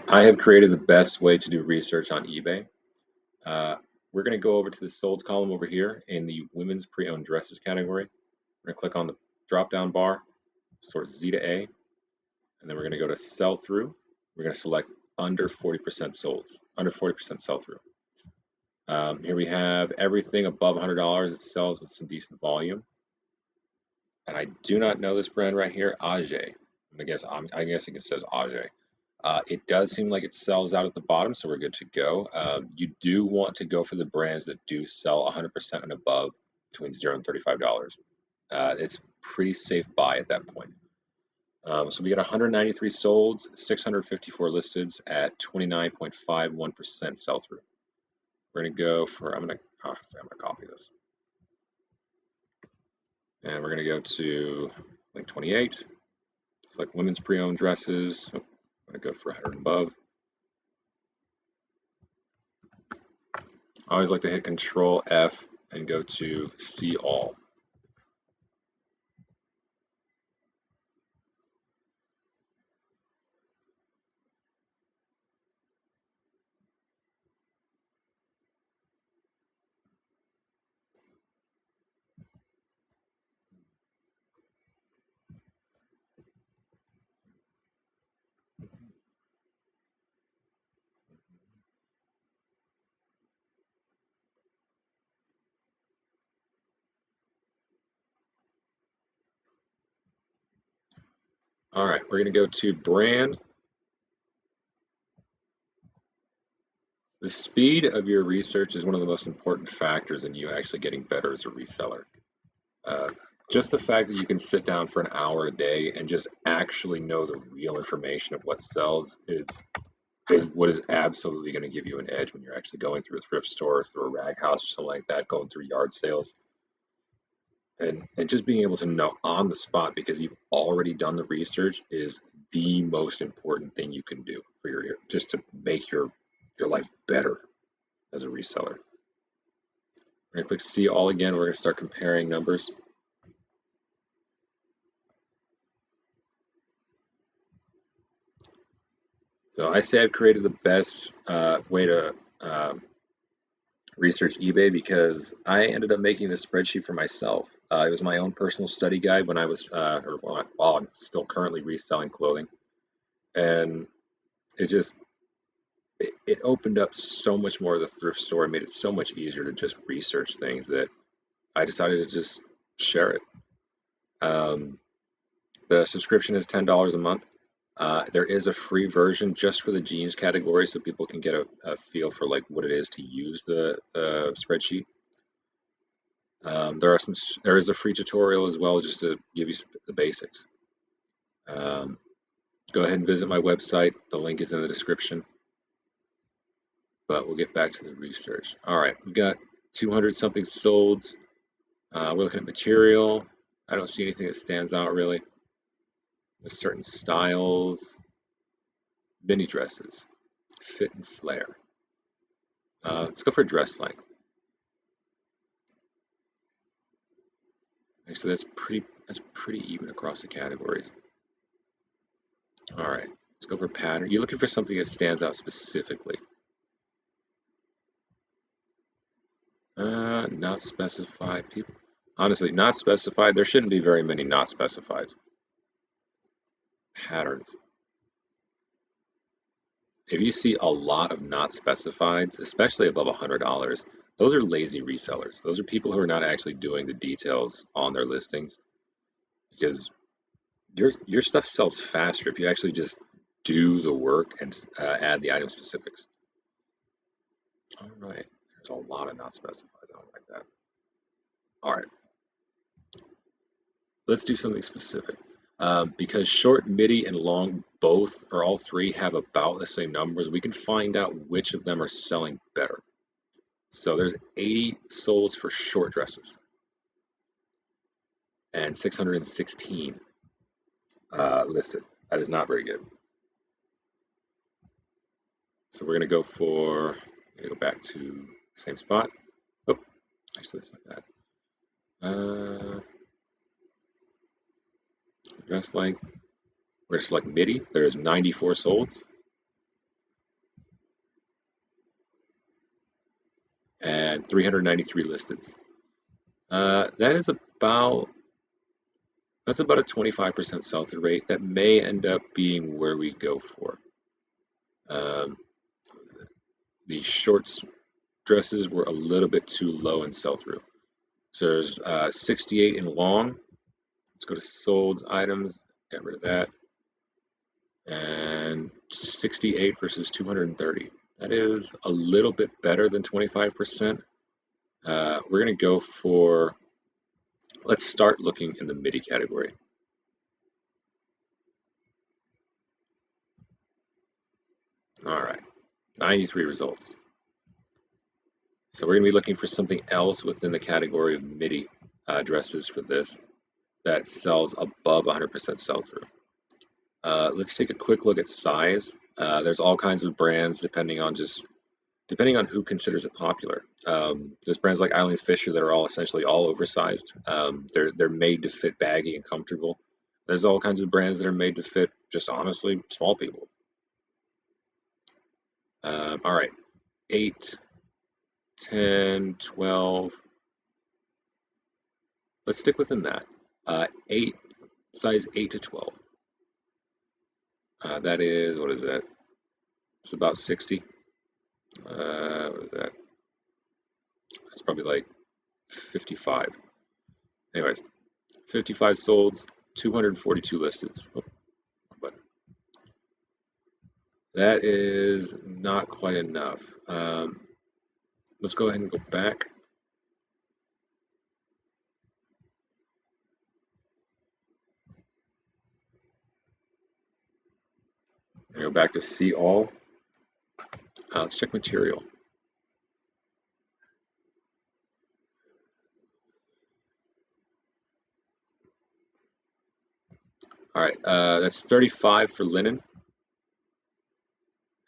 I have created the best way to do research on eBay. Uh, we're going to go over to the solds column over here in the women's pre-owned dresses category. We're going to click on the drop-down bar, sort Z to A, and then we're going to go to sell through. We're going to select under 40% solds, under 40% sell through. Here we have everything above $100. It sells with some decent volume. And I do not know this brand right here, Age. I'm guessing it says Age. It does seem like it sells out at the bottom, so we're good to go. You do want to go for the brands that do sell 100% and above between $0 and $35. It's pretty safe buy at that point. So we got 193 solds, 654 listeds at 29.51% sell through. We're gonna go for I'm gonna copy this, and we're gonna go to link 28. Select women's pre-owned dresses. I'm gonna go for 100 and above. I always like to hit Control F and go to see all. All right, we're going to go to brand. The speed of your research is one of the most important factors in you actually getting better as a reseller. Uh, just the fact that you can sit down for an hour a day and just actually know the real information of what sells is what is absolutely going to give you an edge when you're actually going through a thrift store, through a rag house, or something like that, going through yard sales. And just being able to know on the spot because you've already done the research is the most important thing you can do for your just to make your life better as a reseller. We're going to click see all again. We're going to start comparing numbers. So I say I've created the best way to research eBay because I ended up making this spreadsheet for myself. It was my own personal study guide when I was, or while I'm still currently reselling clothing, and it opened up so much more of the thrift store and made it so much easier to just research things that I decided to just share it. Um, the subscription is $10 a month. There is a free version just for the jeans category, so people can get a feel for like what it is to use the spreadsheet. There is a free tutorial as well, just to give you the basics. Um, Go ahead and visit my website. The link is in the description. But we'll get back to the research. All right, we got 200 something solds. We're looking at material. I don't see anything that stands out really. There's certain styles, mini dresses, fit and flare. Let's go for dress length. Actually, that's pretty even across the categories. All right, let's go for pattern. You're looking for something that stands out specifically. Not specified. People, honestly, not specified. There shouldn't be very many not specified. Patterns. If you see a lot of not specifieds, especially above $100, those are lazy resellers. Those are people who are not actually doing the details on their listings because your stuff sells faster if you actually just do the work and add the item specifics. All right, there's a lot of not specifieds. I don't like that. All right, let's do something specific. Because short, midi, and long both or all three have about the same numbers, we can find out which of them are selling better. So there's 80 solds for short dresses and 616 listed. That is not very good. So we're going to go back to the same spot. Oh, actually, it's not that. Dress length. We're going to select midi. There's 94 solds. and 393 listeds. That's about a 25% sell-through rate. That may end up being where we go for. The shorts dresses were a little bit too low in sell-through. So there's 68 in long. Let's go to sold items, get rid of that. And 68 versus 230. That is a little bit better than 25%. We're going to go for, let's start looking in the MIDI category. All right, 93 results. So we're going to be looking for something else within the category of MIDI dresses for this that sells above 100% sell-through. Let's take a quick look at size. There's all kinds of brands depending on who considers it popular. There's brands like Eileen Fisher that are all essentially all oversized. They're made to fit baggy and comfortable. There's all kinds of brands that are made to fit just honestly small people. All right, 8, 10, 12. Let's stick within that. 8, size 8 to 12. That is, what is that? It's about 60. What is that? That's probably like 55. Anyways, 55 solds, 242 listeds. Oh, but that is not quite enough. Let's go ahead and go back. And go back to see all. Let's check material. All right, that's 35 for linen.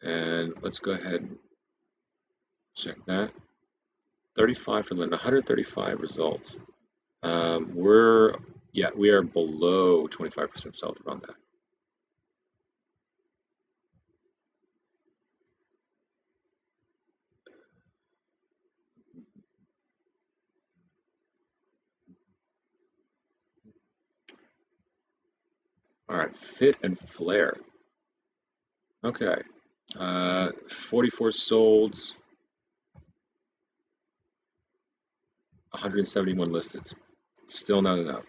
And let's go ahead and check that. 35 for linen, 135 results. We are below 25% sell-through on that. All right, fit and flare. Okay, 44 solds, 171 listed. Still not enough.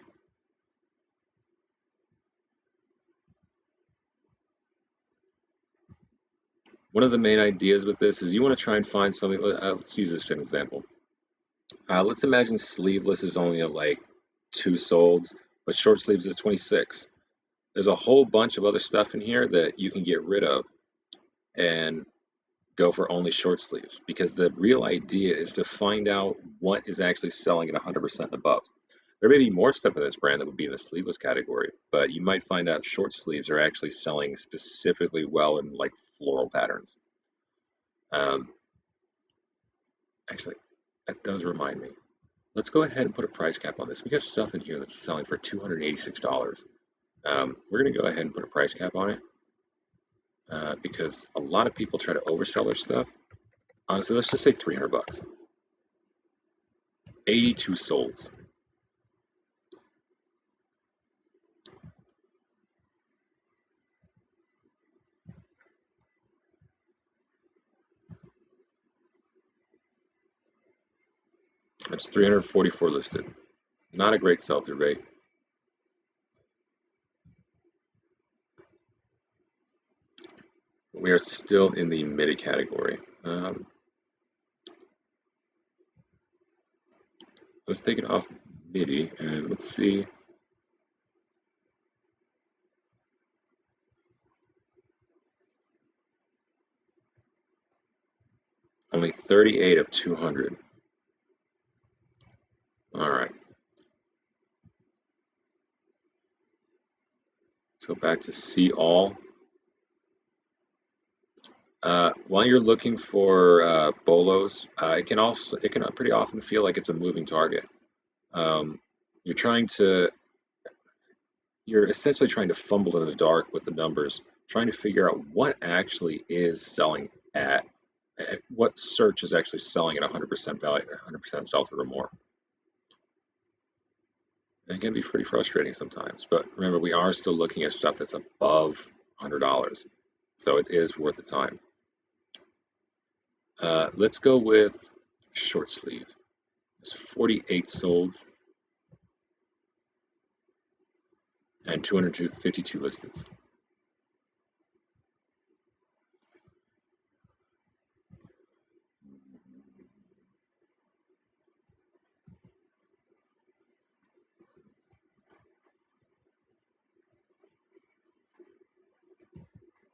One of the main ideas with this is you want to try and find something. Let's use this as an example. Let's imagine sleeveless is only at like 2 solds, but short sleeves is 26. There's a whole bunch of other stuff in here that you can get rid of and go for only short sleeves, because the real idea is to find out what is actually selling at 100% and above. There may be more stuff in this brand that would be in the sleeveless category, but you might find out short sleeves are actually selling specifically well in like floral patterns. Actually, that does remind me. Let's go ahead and put a price cap on this. We got stuff in here that's selling for $286. We're going to go ahead and put a price cap on it because a lot of people try to oversell their stuff. Honestly, let's just say 300 bucks. 82 solds. That's 344 listed. Not a great sell-through rate. We are still in the MIDI category. Let's take it off MIDI and let's see. Only 38 of 200. All right. Let's go back to see all. While you're looking for bolos, it can pretty often feel like it's a moving target. You're essentially trying to fumble in the dark with the numbers, trying to figure out what actually is selling at what search is actually selling at 100% value, 100% sell-through or more. And it can be pretty frustrating sometimes, but remember, we are still looking at stuff that's above $100, so it is worth the time. Let's go with short sleeve. There's 48 sold and 252 listed.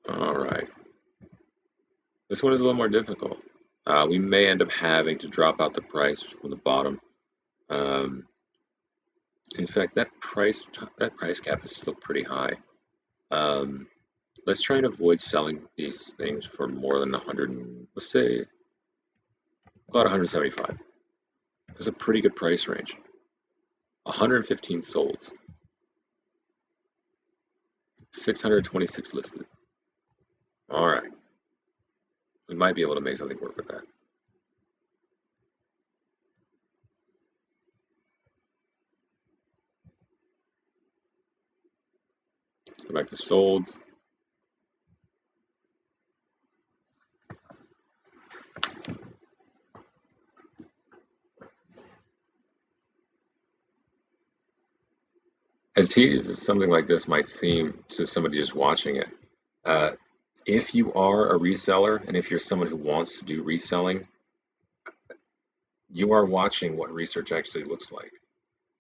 All right. This one is a little more difficult. We may end up having to drop out the price from the bottom. In fact, that price cap is still pretty high. Let's try and avoid selling these things for more than 100. Let's say about 175. That's a pretty good price range. 115 sold, 626 listed. All right, we might be able to make something work with that. Go back to solds. As tedious as something like this might seem to somebody just watching it, if you are a reseller and if you're someone who wants to do reselling, you are watching what research actually looks like.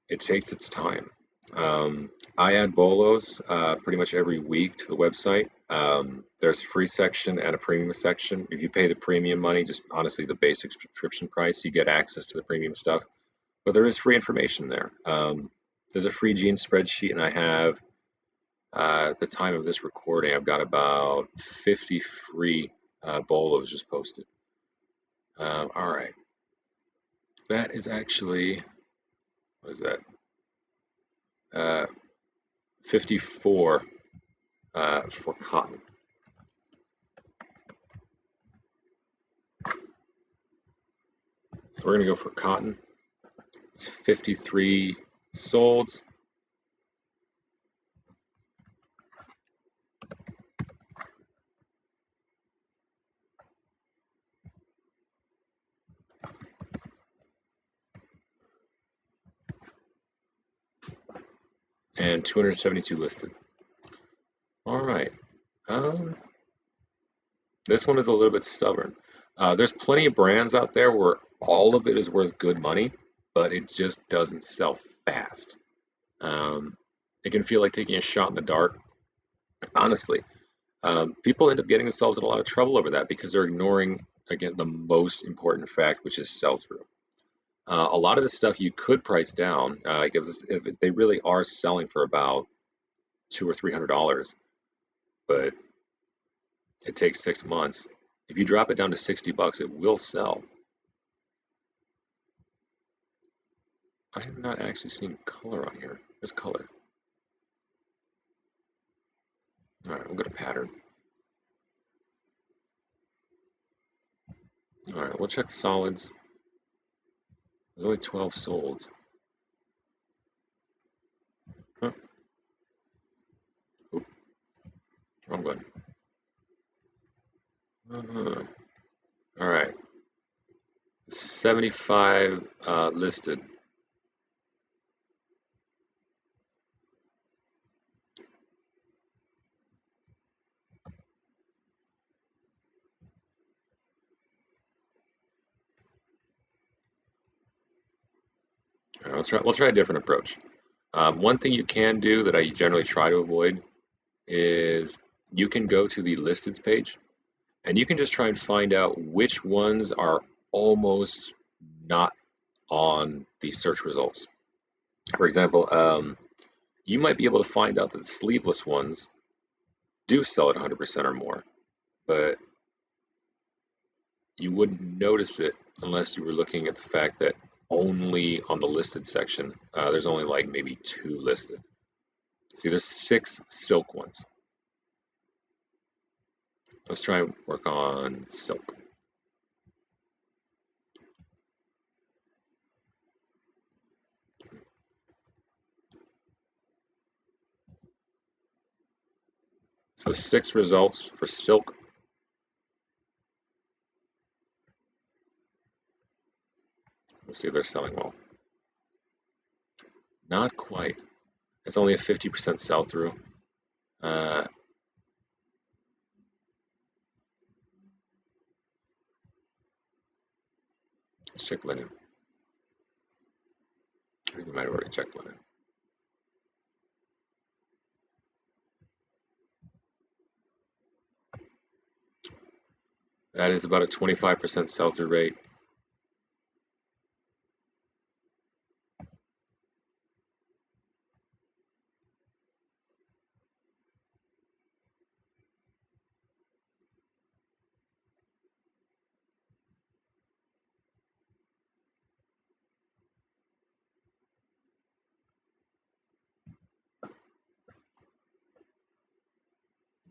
It takes its time. I add bolos pretty much every week to the website. There's a free section and a premium section. If you pay the premium money, just honestly the basic subscription price, you get access to the premium stuff. But there is free information there. There's a free gene spreadsheet, and I have, at the time of this recording, I've got about 50 free bolos just posted. All right. That is actually, what is that? 54 for cotton. So we're going to go for cotton. It's 53 sold. And 272 listed. All right. This one is a little bit stubborn. There's plenty of brands out there where all of it is worth good money, but it just doesn't sell fast. It can feel like taking a shot in the dark. Honestly, people end up getting themselves in a lot of trouble over that because they're ignoring, again, the most important fact, which is sell-through. A lot of the stuff you could price down, if they really are selling for about $200 or $300, but it takes 6 months. If you drop it down to $60, it will sell. I have not actually seen color on here. There's color. All right, we'll go to pattern. All right, we'll check solids. There's only 12 sold. Huh. Oop. Wrong button. All right. 75 listed. All right, let's try a different approach. One thing you can do that I generally try to avoid is you can go to the listeds page and you can just try and find out which ones are almost not on the search results. For example, you might be able to find out that the sleeveless ones do sell at 100% or more, but you wouldn't notice it unless you were looking at the fact that only on the listed section, there's only like maybe 2 listed. See, there's 6 silk ones. Let's try and work on silk. So 6 results for silk. Let's see if they're selling well. Not quite. It's only a 50% sell through. Let's check linen. I think we might have already checked linen. That is about a 25% sell through rate.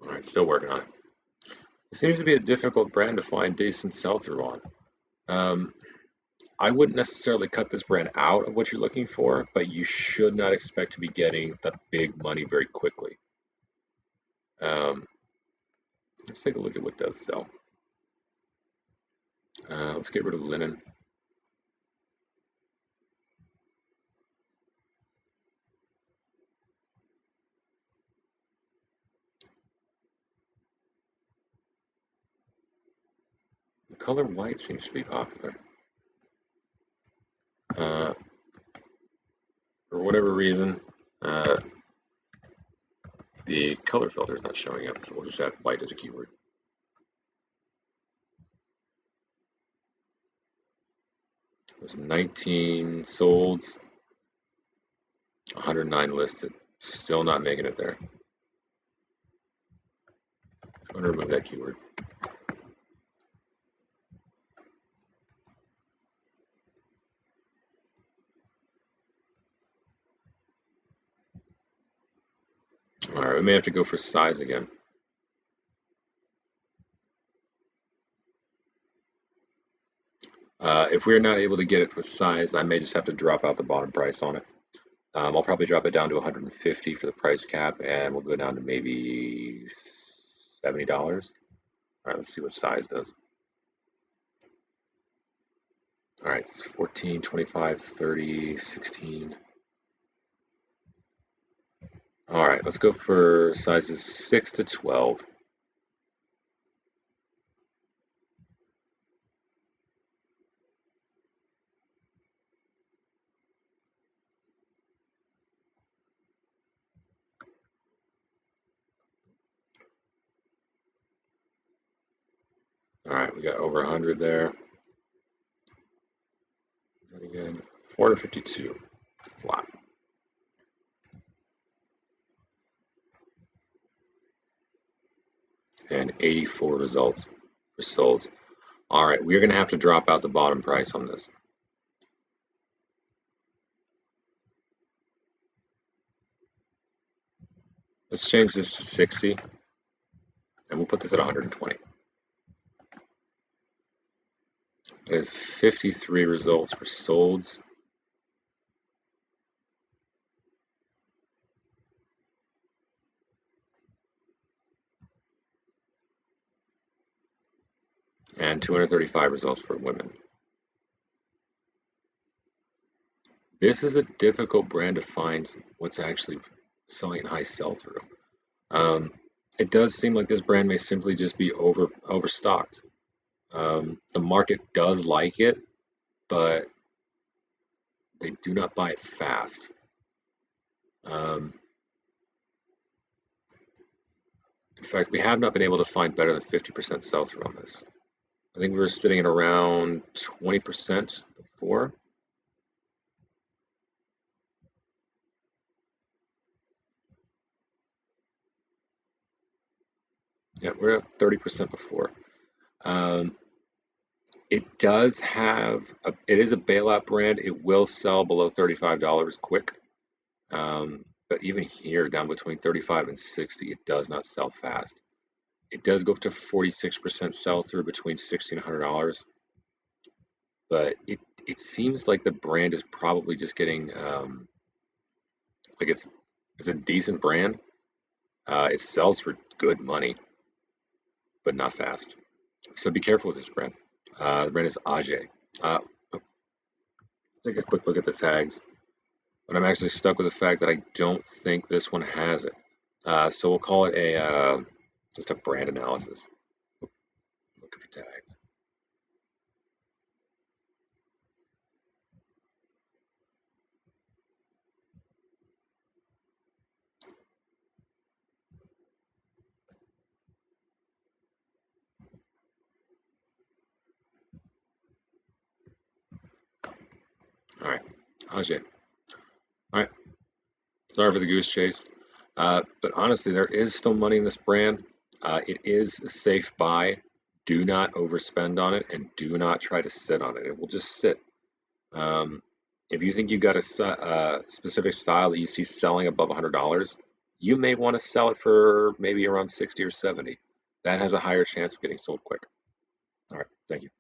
All right, still working on it. It seems to be a difficult brand to find decent sell through on. I wouldn't necessarily cut this brand out of what you're looking for, but you should not expect to be getting the big money very quickly. Let's take a look at what does sell. Let's get rid of linen. The color white seems to be popular. For whatever reason, the color filter is not showing up, so we'll just add white as a keyword. There's 19 sold, 109 listed. Still not making it there. I'm gonna remove that keyword. All right, we may have to go for size again. If we're not able to get it with size, I may just have to drop out the bottom price on it. I'll probably drop it down to 150 for the price cap, and we'll go down to maybe $70. All right, let's see what size does. All right, it's 14, 25, 30, 16. All right, let's go for sizes 6 to 12. All right, we got over 100 there. And again, 452. That's a lot. And 84 results for sold. All right, we're going to have to drop out the bottom price on this. Let's change this to 60, and we'll put this at 120. There's 53 results for solds. And 235 results for women. This is a difficult brand to find what's actually selling high sell-through. It does seem like this brand may simply just be overstocked. The market does like it, but they do not buy it fast. In fact, we have not been able to find better than 50% sell-through on this. I think we were sitting at around 20% before. Yeah, we're at 30% before. It does have it is a bailout brand. It will sell below $35 quick. But even here, down between 35 and 60, it does not sell fast. It does go up to 46% sell through between $60 and $100. But it seems like the brand is probably just getting like it's a decent brand. It sells for good money, but not fast. So be careful with this brand. The brand is Age. Take a quick look at the tags, but I'm actually stuck with the fact that I don't think this one has it. So we'll call it a just a brand analysis. Looking for tags. All right, Age. All right, sorry for the goose chase, but honestly, there is still money in this brand. It is a safe buy. Do not overspend on it, and do not try to sit on it. It will just sit. Um, if you think you've got a specific style that you see selling above $100, you may want to sell it for maybe around 60 or 70. That has a higher chance of getting sold quick. All right, thank you.